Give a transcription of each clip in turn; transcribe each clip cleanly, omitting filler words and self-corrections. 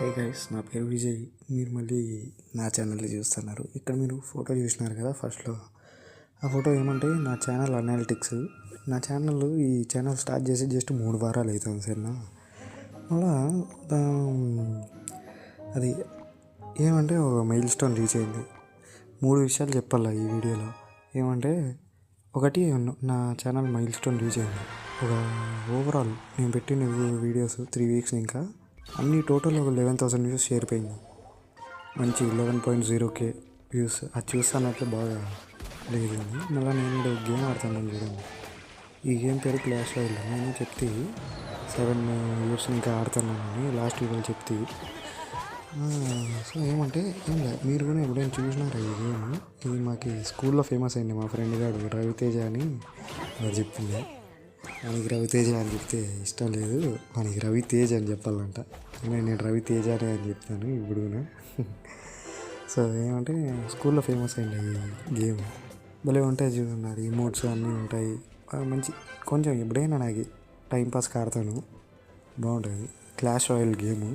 Hi guys, నా పేరు విజయ్. మీరు మళ్ళీ నా ఛానల్ని చూస్తున్నారు. ఇక్కడ మీరు ఫోటో చూసినారు కదా ఫస్ట్లో. ఆ ఫోటో ఏమంటే నా ఛానల్ అనాలిటిక్స్. నా ఛానల్ ఈ ఛానల్ స్టార్ట్ చేసి జస్ట్ 3 వారాలు అవుతుంది సరేనా. అలా అది ఏమంటే ఒక మైల్ స్టోన్ రీచ్ అయింది. 3 విషయాలు చెప్పాలా ఈ వీడియోలో. ఏమంటే ఒకటి, నా ఛానల్ మైల్ స్టోన్ రీచ్ అయింది. ఒక ఓవరాల్ నేను పెట్టిన వీడియోస్ 3 వీక్స్ ఇంకా అన్ని టోటల్ ఒక 11,000 వ్యూస్ చేరిపోయింది. మంచి 11.0K వ్యూస్. అది చూస్తానట్లు బాగా లేదు. మళ్ళీ నేను గేమ్ ఆడుతున్నాను చూడండి. ఈ గేమ్ పేరు క్లాష్ రాయల్. నేను చెప్తే 7 ఇయర్స్ ఇంకా ఆడుతున్నానని లాస్ట్ వీడియోలో చెప్తే. సో ఏమంటే ఏం లేదు, మీరు కూడా ఎప్పుడైనా చూసినారా ఈ గేమ్? ఇది మాకు స్కూల్లో ఫేమస్ అయింది. మా ఫ్రెండ్ గారు రవితేజ అని చెప్పింది. మనకి రవితేజ అని చెప్తే ఇష్టం లేదు, మనకి రవితేజ అని చెప్పాలంట. నేను రవితేజ అని చెప్తాను ఇప్పుడు. సో ఏమంటే స్కూల్లో ఫేమస్ అయింది ఈ గేమ్. భలే ఉంటాయి చూడండి, ఇమోట్స్ అన్నీ ఉంటాయి. మంచి కొంచెం ఎప్పుడైనా నాకు టైంపాస్కి ఆడతాను, బాగుంటుంది. Clash royal game.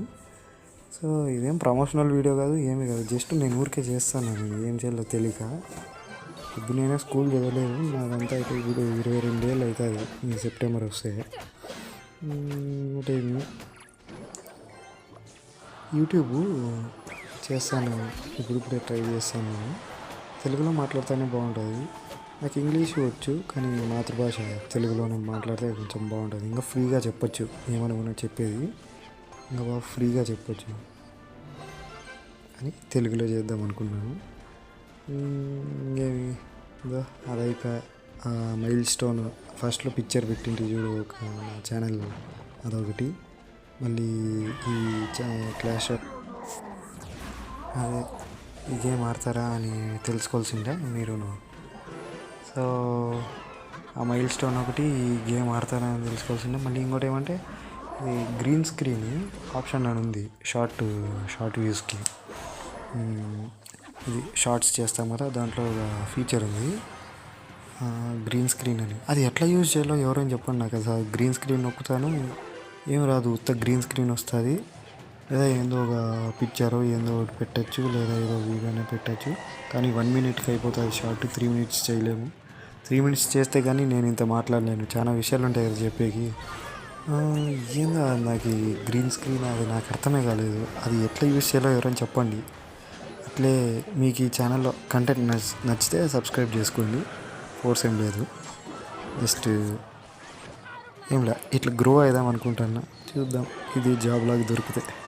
సో ఇదేం ప్రమోషనల్ వీడియో కాదు, ఏమీ కాదు, జస్ట్ నేను ఊరికే చేస్తాను. ఏం చేయాలో తెలియక. ఇప్పుడు నేనే స్కూల్ చదవలేదు. నాదంతా అయితే ఇప్పుడు 22 ఏళ్ళు అవుతుంది ఈ సెప్టెంబర్ వస్తే. యూట్యూబ్ చేస్తాను, ఇప్పుడిప్పుడే ట్రై చేస్తాను. తెలుగులో మాట్లాడితేనే బాగుంటుంది. నాకు ఇంగ్లీష్ వచ్చు, కానీ మాతృభాష తెలుగులోనే మాట్లాడితే కొంచెం బాగుంటుంది. ఇంకా ఫ్రీగా చెప్పొచ్చు, ఏమనుకున్నా చెప్పేది ఇంకా బాగా ఫ్రీగా చెప్పొచ్చు అని తెలుగులో చేద్దాం అనుకున్నాను. ఇంకేమి అదైపోయా. మైల్ స్టోన్ ఫస్ట్లో పిక్చర్ పెట్టింటి చూడు ఒక ఛానల్లో, అదొకటి. మళ్ళీ ఈ క్లాష్ అదే ఈ గేమ్ ఆడతారా అని తెలుసుకోవాల్సిందే మీరును. సో ఆ మైల్ స్టోన్ ఒకటి, ఈ గేమ్ ఆడతారా అని తెలుసుకోవాల్సిందే. మళ్ళీ ఇంకోటి ఏమంటే ఇది గ్రీన్ స్క్రీన్ ఆప్షన్ అని ఉంది షార్ట్ వ్యూస్కి. ఇది షార్ట్స్ చేస్తాం కదా, దాంట్లో ఒక ఫీచర్ ఉంది గ్రీన్ స్క్రీన్ అని. అది ఎట్లా యూజ్ చేయాలో ఎవరైనా చెప్పండి నాకు. అసలు గ్రీన్ స్క్రీన్ నొక్కుతాను, ఏం రాదు, ఉత్త గ్రీన్ స్క్రీన్ వస్తుంది. లేదా ఏందో ఒక పిక్చరో ఏందో ఒకటి పెట్టచ్చు, లేదా ఏదో వీడియోనే పెట్టచ్చు. కానీ 1 మినిట్కి అయిపోతుంది షార్ట్. 3 మినిట్స్ చేయలేము. 3 మినిట్స్ చేస్తే కానీ నేను ఇంత మాట్లాడలేను, చాలా విషయాలు ఉంటాయి కదా చెప్పేకి. ఏందో నాకు గ్రీన్ స్క్రీన్ అది నాకు అర్థమే కాలేదు. అది ఎట్లా యూజ్ చేయాలో ఎవరైనా చెప్పండి. అట్లే మీకు ఈ ఛానల్లో కంటెంట్ నచ్చితే సబ్స్క్రైబ్ చేసుకోండి. ఫోర్స్ ఏం లేదు, జస్ట్ ఏం లే, ఇట్లా గ్రో అవుదాం అనుకుంటున్నా. చూద్దాం, ఇది జాబ్ లాగా దొరికితే.